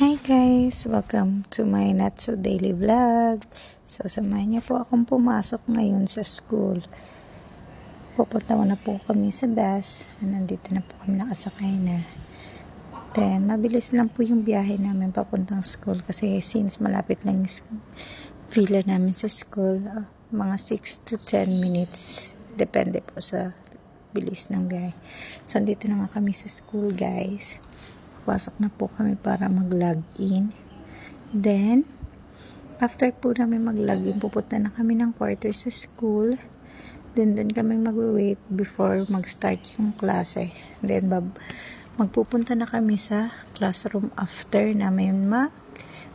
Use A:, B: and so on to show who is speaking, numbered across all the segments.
A: Hi guys! Welcome to my Not So Daily Vlog. So, samahan niyo po akong pumasok ngayon sa school. Pupunta na po kami sa bus. Nandito na po kami, nakasakay na. Then, mabilis lang po yung biyahe namin papuntang school kasi since malapit lang yung fila namin sa school, mga 6 to 10 minutes. Depende po sa bilis ng biyahe. So, andito na nga kami sa school guys. Pasok na po kami para mag-login. Then, after po namin mag-login, pupunta na kami ng quarter sa school. Then, doon kami mag-wait before mag-start yung klase. Then, magpupunta na kami sa classroom after namin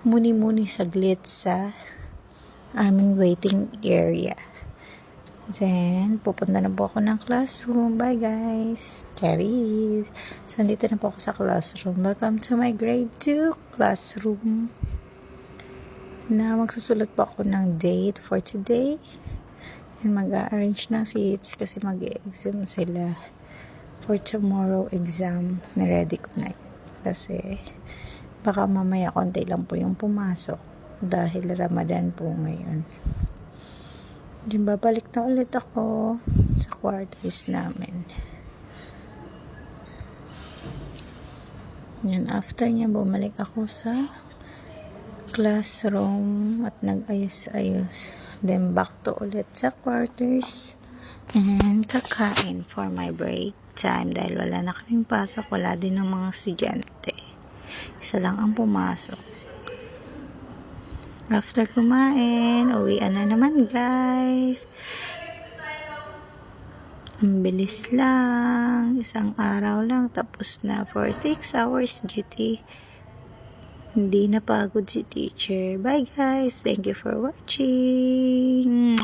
A: muni-muni saglit sa aming waiting area. Then, pupunta na po ako ng classroom. Bye guys! Charis! So, dito na po ako sa classroom. Welcome to my grade 2 classroom. Na magsusulat po ako ng date for today. And mag-arrange ng seats kasi mag-exam sila. For tomorrow exam, niready ko na yun. Kasi, baka mamaya konti lang po yung pumasok. Dahil Ramadan po ngayon. Diyan babalik na ulit ako sa quarters namin. Yan, after niya bumalik ako sa classroom at nag-ayos-ayos. Then back to ulit sa quarters. And kakain for my break time dahil wala na kaming pasok. Wala din ng mga estudyante. Isa lang ang pumasok. After kumain, uwian na naman guys. Ang bilis lang. Isang araw lang. Tapos na for 6 hours duty. Hindi napagod si teacher. Bye guys. Thank you for watching.